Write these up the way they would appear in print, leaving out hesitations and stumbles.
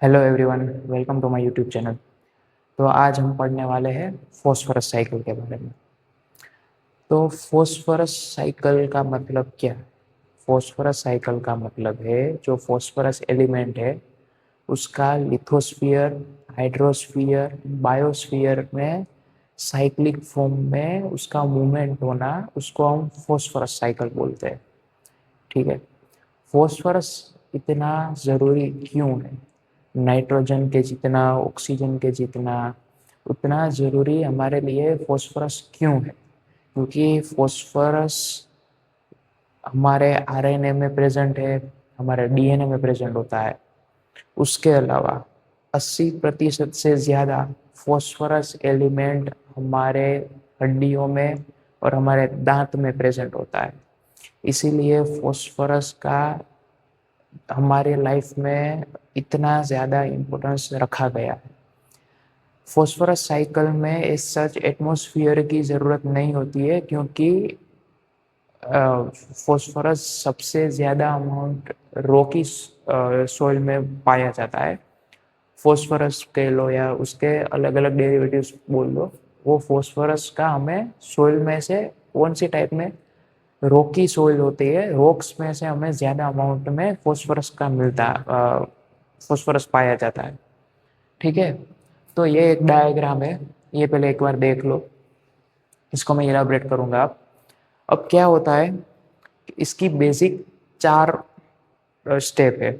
Hello everyone, welcome to my YouTube channel. तो आज हम पढ़ने वाले हैं फॉस्फोरस साइकिल के बारे में। तो फॉस्फोरस साइकिल का मतलब क्या है? फॉस्फोरस साइकिल का मतलब है जो फॉस्फोरस एलिमेंट है उसका लिथोस्फीयर, हाइड्रोस्फीयर, बायोस्फीयर में साइक्लिक फॉर्म में उसका मूवमेंट होना, उसको हम फॉस्फोरस साइकिल बोलते हैं। ठीक है। फॉस्फोरस इतना ज़रूरी क्यों है? नाइट्रोजन के जितना, ऑक्सीजन के जितना, उतना ज़रूरी हमारे लिए फॉस्फोरस क्यों है? क्योंकि फॉस्फोरस हमारे आरएनए में प्रेजेंट है, हमारे डीएनए में प्रेजेंट होता है। उसके अलावा 80% से ज़्यादा फॉस्फोरस एलिमेंट हमारे हड्डियों में और हमारे दांत में प्रेजेंट होता है। इसीलिए फॉस्फोरस का हमारे लाइफ में इतना ज़्यादा इम्पोर्टेंस रखा गया है। फॉस्फोरस साइकिल में इस सच एटमॉस्फेयर की ज़रूरत नहीं होती है, क्योंकि फॉस्फोरस सबसे ज़्यादा अमाउंट रॉकी सॉइल में पाया जाता है। फॉस्फोरस कह लो या उसके अलग अलग डेरिवेटिव्स बोल लो, वो फॉस्फोरस का हमें सॉइल में से कौन सी टाइप में, रॉकी सॉइल होती है, रॉक्स में से हमें ज़्यादा अमाउंट में फॉस्फोरस का मिलता, फॉस्फोरस पाया जाता है। ठीक है। तो ये एक डायग्राम है, ये पहले एक बार देख लो, इसको मैं इलाबरेट करूँगा। अब क्या होता है, इसकी बेसिक 4 स्टेप है।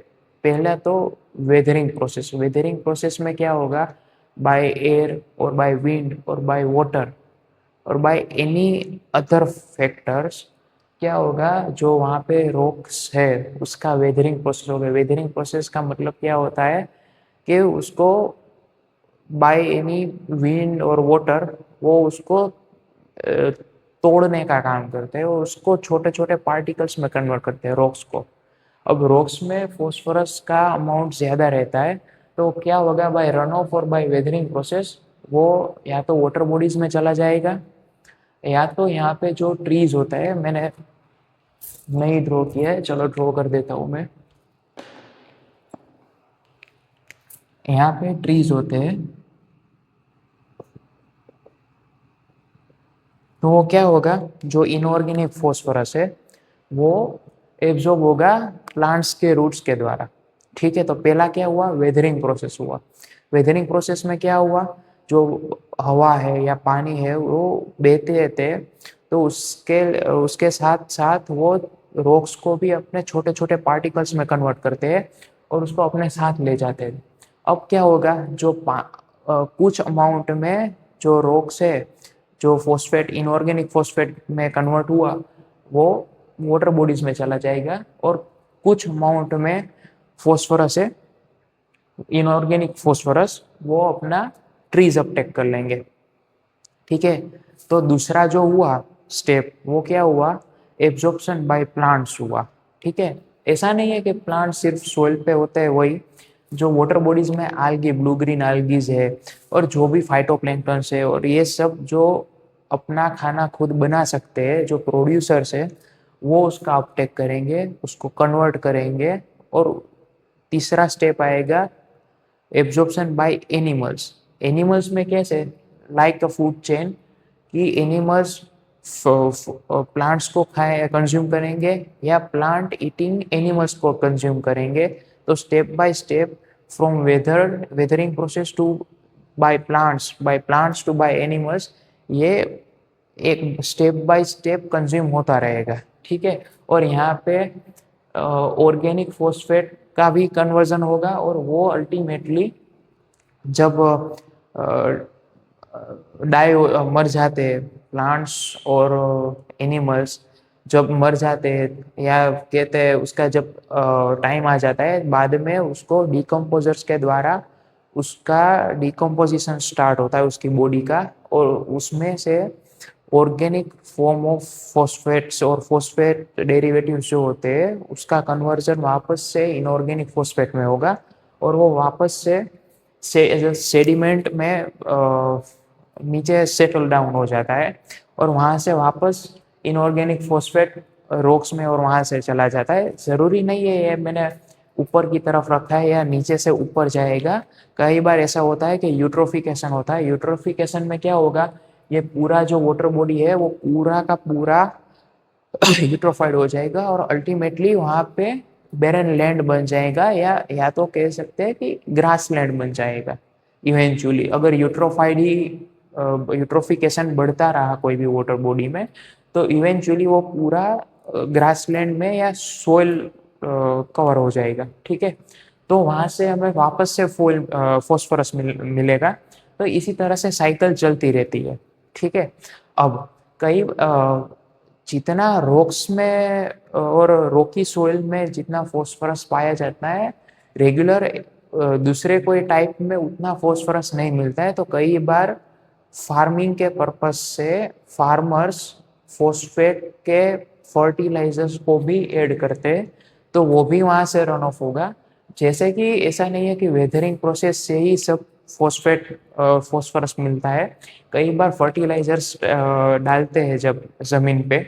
पहला तो वेदरिंग प्रोसेस। वेदरिंग प्रोसेस में क्या होगा, बाय एयर और बाय विंड और बाय वाटर और बाय एनी अदर फैक्टर्स क्या होगा, जो वहाँ पे रॉक्स है उसका वेदरिंग प्रोसेस होगा। वेदरिंग प्रोसेस का मतलब क्या होता है कि उसको बाय एनी विंड और वाटर वो उसको तोड़ने का काम करते हैं, और उसको छोटे छोटे पार्टिकल्स में कन्वर्ट करते हैं रॉक्स को। अब रॉक्स में फॉस्फोरस का अमाउंट ज़्यादा रहता है, तो क्या होगा, बाय रन ऑफ और बाय वेदरिंग प्रोसेस वो या तो वाटर बॉडीज में चला जाएगा, या तो यहाँ पे जो ट्रीज होता है, मैंने नहीं ड्रॉ किया है, चलो ड्रॉ कर देता हूँ मैं। यहाँ पे ट्रीज होते हैं, तो वो क्या होगा, जो इनऑर्गेनिक फॉस्फोरस है वो एब्जॉर्ब होगा प्लांट्स के रूट्स के द्वारा। ठीक है। तो पहला क्या हुआ, वेदरिंग प्रोसेस हुआ। वेदरिंग प्रोसेस में क्या हुआ, जो हवा है या पानी है वो बहते रहते हैं, तो उसके उसके साथ साथ वो रॉक्स को भी अपने छोटे छोटे पार्टिकल्स में कन्वर्ट करते हैं और उसको अपने साथ ले जाते हैं। अब क्या होगा, जो कुछ अमाउंट में जो रॉक्स है, जो फॉस्फेट इनऑर्गेनिक फॉस्फेट में कन्वर्ट हुआ, वो वाटर बॉडीज में चला जाएगा, और कुछ अमाउंट में फॉस्फोरस है, इनऑर्गेनिक फॉस्फोरस, वो अपना ट्रीज अपटेक कर लेंगे। ठीक है। तो दूसरा जो हुआ स्टेप, वो क्या हुआ, एब्जॉर्प्शन बाय प्लांट्स हुआ। ठीक है। ऐसा नहीं है कि प्लांट सिर्फ सोइल पे होते हैं, वही जो वाटर बॉडीज में आल्गी, ब्लू ग्रीन आल्गीज है, और जो भी फाइटोप्लैंक्टन्स है, और ये सब जो अपना खाना खुद बना सकते हैं, जो प्रोड्यूसर्स है, वो उसका अपटेक करेंगे, उसको कन्वर्ट करेंगे। और तीसरा स्टेप आएगा एब्जॉर्प्शन बाय एनिमल्स। एनिमल्स में कैसे, लाइक अ फूड चेन, कि एनिमल्स प्लांट्स को खाए कंज्यूम करेंगे या प्लांट ईटिंग एनिमल्स को कंज्यूम करेंगे। तो step by step, from weathering process to by plants to by animals, ये एक स्टेप बाय स्टेप कंज्यूम होता रहेगा। ठीक है। और यहाँ पे ऑर्गेनिक फॉस्फेट का भी कन्वर्जन होगा, और वो अल्टीमेटली जब डाई मर जाते हैं, प्लांट्स और एनिमल्स जब मर जाते हैं, या कहते हैं उसका जब टाइम आ जाता है, बाद में उसको डिकम्पोजर्स के द्वारा उसका डिकम्पोजिशन स्टार्ट होता है उसकी बॉडी का, और उसमें से ऑर्गेनिक फॉर्म ऑफ फॉस्फेट्स और फॉस्फेट डेरिवेटिव्स जो होते हैं, उसका कन्वर्जन वापस से इनऑर्गेनिक फॉस्फेट में होगा, और वो वापस से सेडिमेंट में नीचे सेटल डाउन हो जाता है, और वहाँ से वापस इनऑर्गेनिक फॉस्फेट रॉक्स में और वहाँ से चला जाता है। ज़रूरी नहीं है ये मैंने ऊपर की तरफ रखा है या नीचे से ऊपर जाएगा। कई बार ऐसा होता है कि यूट्रोफिकेशन होता है। यूट्रोफिकेशन में क्या होगा, ये पूरा जो वाटर बॉडी है वो पूरा का पूरा यूट्रोफाइड हो जाएगा और अल्टीमेटली वहाँ पे बैरन लैंड बन जाएगा, या तो कह सकते हैं कि ग्रास लैंड बन जाएगा इवेंचुअली। अगर यूट्रोफाइड ही यूट्रोफिकेशन बढ़ता रहा कोई भी वाटर बॉडी में, तो इवेंचुअली वो पूरा ग्रासलैंड में या सोइल कवर हो जाएगा। ठीक है, तो वहाँ से हमें वापस से फॉस्फोरस मिलेगा। तो इसी तरह से साइकिल चलती रहती है। ठीक है, अब कई जितना रॉक्स में और रॉकी सोइल में जितना फॉस्फोरस पाया जाता है, रेगुलर दूसरे कोई टाइप में उतना फॉस्फोरस नहीं मिलता है। तो कई बार फार्मिंग के पर्पस से फार्मर्स फॉस्फेट के फर्टिलाइजर्स को भी ऐड करते हैं, तो वो भी वहाँ से रन ऑफ होगा। जैसे कि ऐसा नहीं है कि वेदरिंग प्रोसेस से ही सब फॉस्फोरस मिलता है। कई बार फर्टिलाइजर्स डालते हैं जब ज़मीन पे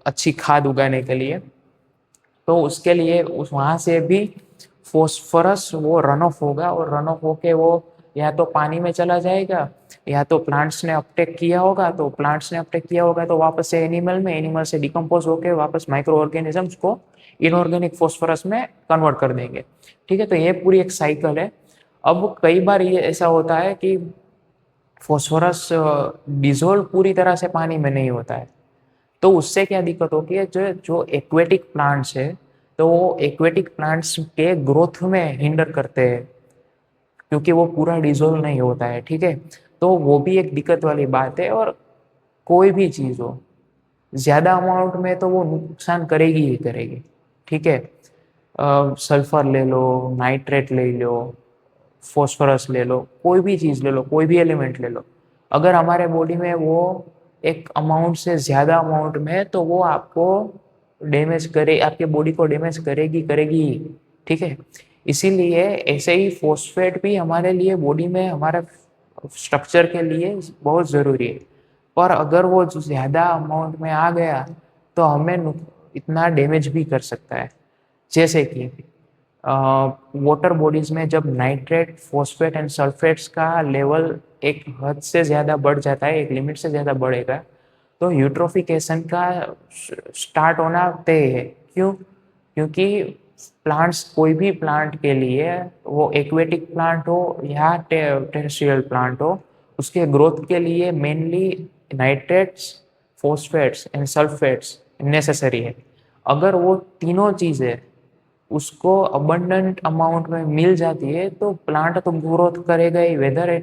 अच्छी खाद उगाने के लिए, तो उसके लिए उस वहाँ से भी फॉस्फोरस वो रन ऑफ होगा, और रन ऑफ होके वो या तो पानी में चला जाएगा, या तो प्लांट्स ने अपटेक किया होगा, तो प्लांट्स ने अपटेक किया होगा तो वापस से एनिमल में, एनिमल से डिकम्पोज होके वापस माइक्रो ऑर्गेनिजम्स को इनऑर्गेनिक फॉस्फोरस में कन्वर्ट कर देंगे। ठीक है, तो ये पूरी एक साइकिल है। अब कई बार ये ऐसा होता है कि फॉस्फोरस डिजोल्व पूरी तरह से पानी में नहीं होता है, तो उससे क्या दिक्कत होती है, जो जो एक्वेटिक प्लांट्स है, तो वो एक्वेटिक प्लांट्स के ग्रोथ में हिंडर करते हैं, क्योंकि वो पूरा डिजोल्व नहीं होता है। ठीक है, तो वो भी एक दिक्कत वाली बात है। और कोई भी चीज़ हो, ज़्यादा अमाउंट में तो वो नुकसान करेगी ही करेगी। ठीक है, सल्फर ले लो, नाइट्रेट ले लो, फॉस्फोरस ले लो, कोई भी चीज़ ले लो, कोई भी एलिमेंट ले लो, अगर हमारे बॉडी में वो एक अमाउंट से ज़्यादा अमाउंट में है, तो वो आपको डैमेज करे, आपके बॉडी को डैमेज करेगी करेगी ही। ठीक है, इसीलिए ऐसे ही फॉस्फेट भी हमारे लिए बॉडी में, हमारे स्ट्रक्चर के लिए बहुत ज़रूरी है। पर अगर वो ज़्यादा अमाउंट में आ गया तो हमें इतना डैमेज भी कर सकता है। जैसे कि वाटर बॉडीज में जब नाइट्रेट, फॉस्फेट एंड सल्फेट्स का लेवल एक हद से ज़्यादा बढ़ जाता है, एक लिमिट से ज़्यादा बढ़ेगा, तो यूट्रोफिकेशन का स्टार्ट होना तय है। क्यों? क्योंकि प्लांट्स, कोई भी प्लांट के लिए, वो एक्वेटिक प्लांट हो या टेरेस्ट्रियल प्लांट हो, उसके ग्रोथ के लिए mainly nitrates, phosphates and sulphates necessary है। अगर वो तीनों चीज़ें उसको अबंडेंट अमाउंट में मिल जाती है, तो प्लांट तो ग्रोथ करेगा ही, वेदर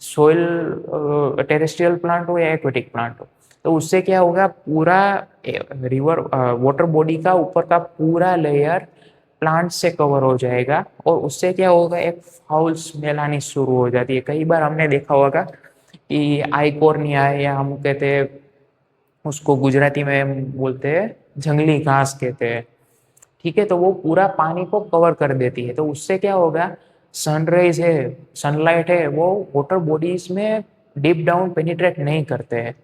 सोइल टेरेस्ट्रियल प्लांट हो या एक्वेटिक प्लांट हो। तो उससे क्या होगा, पूरा रिवर वाटर बॉडी का ऊपर का पूरा लेयर प्लांट से कवर हो जाएगा, और उससे क्या होगा, एक फाउल स्मेल आनी शुरू हो जाती है। कई बार हमने देखा होगा कि आइकोर्निया है, या हम कहते हैं उसको गुजराती में हम बोलते हैं जंगली घास कहते हैं। ठीक है, तो वो पूरा पानी को कवर कर देती है। तो उससे क्या होगा, सनराइज है, सनलाइट है, वो वाटर बॉडीज में डीप डाउन पेनिट्रेट नहीं करते हैं।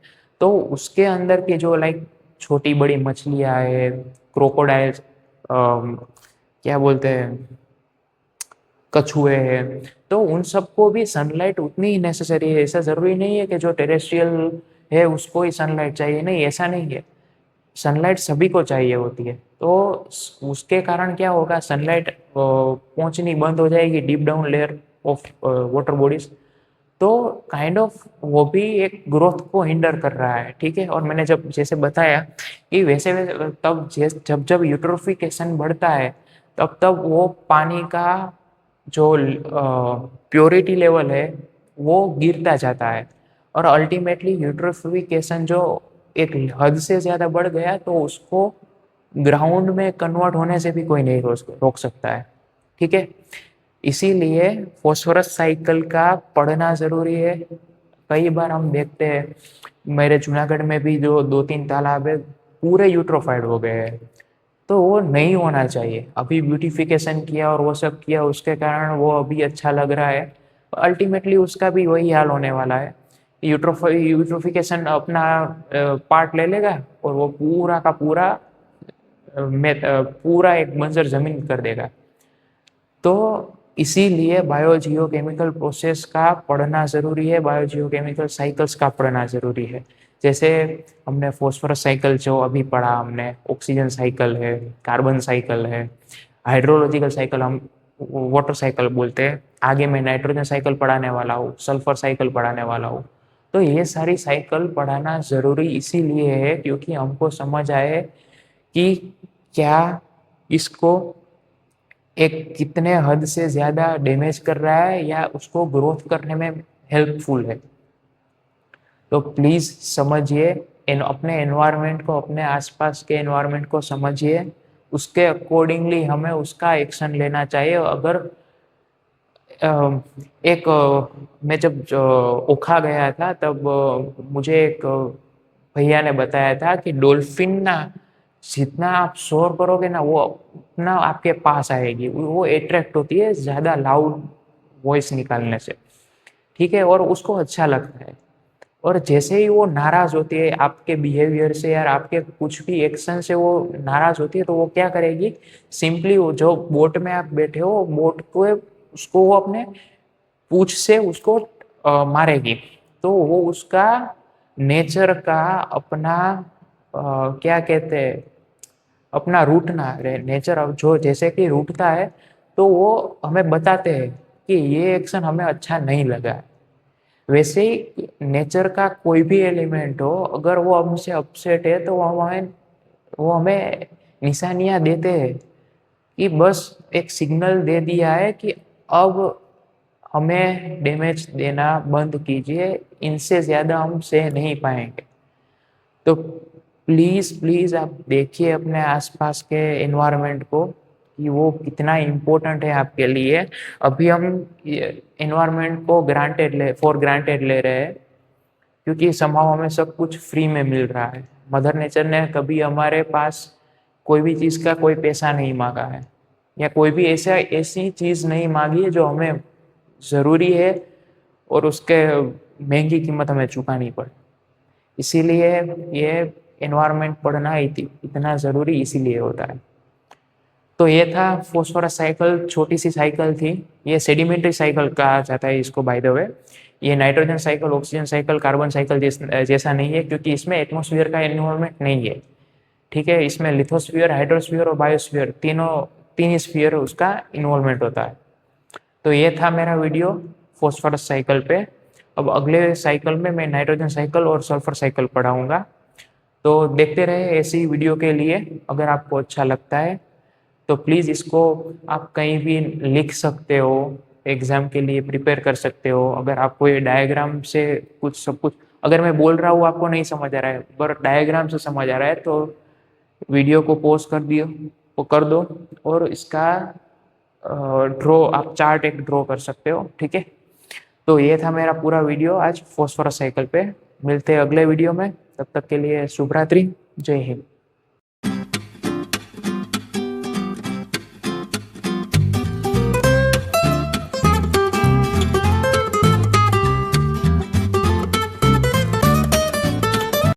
तो उसके अंदर के जो लाइक छोटी बड़ी मछलियाँ है, क्रोकोडाइल्स, क्या बोलते हैं, कछुए हैं, तो उन सबको भी सनलाइट उतनी ही नेसेसरी है। ऐसा ज़रूरी नहीं है कि जो टेरेस्ट्रियल है उसको ही सनलाइट चाहिए, नहीं, ऐसा नहीं है। सनलाइट सभी को चाहिए होती है। तो उसके कारण क्या होगा, सनलाइट पहुंचनी बंद हो जाएगी deep down layer of water bodies, तो काइंड ऑफ वो भी एक ग्रोथ को हिंडर कर रहा है। ठीक है, और मैंने जब जैसे बताया कि वैसे तब जब जब यूट्रोफिकेशन बढ़ता है, तब तब वो पानी का जो प्योरिटी लेवल है वो गिरता जाता है, और अल्टीमेटली यूट्रोफिकेशन जो एक हद से ज़्यादा बढ़ गया, तो उसको ग्राउंड में कन्वर्ट होने से भी कोई नहीं रोक सकता है। ठीक है, इसीलिए फॉस्फोरस साइकिल का पढ़ना ज़रूरी है। कई बार हम देखते हैं, मेरे जूनागढ़ में भी जो 2-3 तालाब है पूरे यूट्रोफाइड हो गए हैं, तो वो नहीं होना चाहिए। अभी ब्यूटिफिकेशन किया और वो सब किया, उसके कारण वो अभी अच्छा लग रहा है, अल्टीमेटली उसका भी वही हाल होने वाला है। यूट्रोफिकेशन अपना पार्ट ले लेगा और वो पूरा का पूरा पूरा एक बंजर जमीन कर देगा। तो इसीलिए बायोजियोकेमिकल प्रोसेस का पढ़ना ज़रूरी है, बायोजियोकेमिकल साइकिल्स का पढ़ना ज़रूरी है। जैसे हमने फॉस्फोरस साइकिल जो अभी पढ़ा हमने, ऑक्सीजन साइकिल है, कार्बन साइकिल है, हाइड्रोलॉजिकल साइकिल हम वाटर साइकिल बोलते हैं, आगे मैं नाइट्रोजन साइकिल पढ़ाने वाला हूँ, सल्फर साइकिल पढ़ाने वाला हूँ। तो ये सारी साइकिल पढ़ाना ज़रूरी इसीलिए है क्योंकि हमको समझ आए कि क्या इसको एक कितने हद से ज़्यादा डैमेज कर रहा है या उसको ग्रोथ करने में हेल्पफुल है। तो प्लीज़ समझिए, अपने एनवायरनमेंट को, अपने आसपास के एनवायरनमेंट को समझिए, उसके अकॉर्डिंगली हमें उसका एक्शन लेना चाहिए। अगर मैं जब ओखा गया था तब मुझे एक भैया ने बताया था कि डॉल्फिन ना जितना आप शोर करोगे ना वो उतना आपके पास आएगी, वो अट्रैक्ट होती है ज़्यादा लाउड वॉइस निकालने से, ठीक है, और उसको अच्छा लगता है। और जैसे ही वो नाराज होती है आपके बिहेवियर से या आपके कुछ भी एक्शन से वो नाराज होती है तो वो क्या करेगी, सिंपली वो जो बोट में आप बैठे हो बोट को उसको वो अपने पूंछ से उसको मारेगी। तो वो उसका नेचर का अपना क्या कहते हैं, अपना रूठना, नेचर अब जो जैसे कि रूठता है तो वो हमें बताते हैं कि ये एक्शन हमें अच्छा नहीं लगा है। वैसे ही नेचर का कोई भी एलिमेंट हो, अगर वो हमसे अपसेट है तो वो हमें निशानियां देते हैं कि बस एक सिग्नल दे दिया है कि अब हमें डैमेज देना बंद कीजिए, इनसे ज़्यादा हम सह नहीं पाएंगे। तो प्लीज़ प्लीज़ आप देखिए अपने आसपास के एनवायरनमेंट को कि वो कितना इम्पोर्टेंट है आपके लिए। अभी हम एनवायरनमेंट को फॉर ग्रांटेड ले रहे हैं क्योंकि समहाउ हमें सब कुछ फ्री में मिल रहा है। मदर नेचर ने कभी हमारे पास कोई भी चीज़ का कोई पैसा नहीं मांगा है या कोई भी ऐसी चीज़ नहीं मांगी है जो हमें ज़रूरी है और उसके महंगी कीमत हमें चुकानी पड़े। इसीलिए ये एनवायरनमेंट पढ़ना इतना ज़रूरी इसीलिए होता है। तो ये था फॉस्फोरस साइकिल, छोटी सी साइकिल थी। ये सेडिमेंट्री साइकिल कहा जाता है इसको बाय द वे। ये nitrogen cycle, oxygen cycle, carbon cycle जैसा नहीं है क्योंकि इसमें एटमॉस्फेयर का इन्वॉल्वमेंट नहीं है, ठीक है। इसमें लिथोस्फीयर, हाइड्रोस्फीयर और बायोस्फीयर तीन ही स्फीयर उसका इन्वॉल्वमेंट होता है। तो ये था मेरा वीडियो फॉस्फोरस साइकिल पे। अब अगले साइकिल में मैं नाइट्रोजन साइकिल और सल्फर साइकिल पढ़ाऊंगा। तो देखते रहे ऐसी वीडियो के लिए। अगर आपको अच्छा लगता है तो प्लीज़ इसको आप कहीं भी लिख सकते हो, एग्ज़ाम के लिए प्रिपेयर कर सकते हो। अगर आपको ये डायग्राम से कुछ सब कुछ, अगर मैं बोल रहा हूँ आपको नहीं समझ आ रहा है पर डायग्राम से समझ आ रहा है तो वीडियो को पॉज कर दियो, वो कर दो और इसका ड्रॉ, आप चार्ट एक ड्रॉ कर सकते हो, ठीक है। तो ये था मेरा पूरा वीडियो आज फॉस्फोरस साइकिल पे। मिलते हैं अगले वीडियो में, तब तक के लिए शुभ रात्रि, जय हिंद।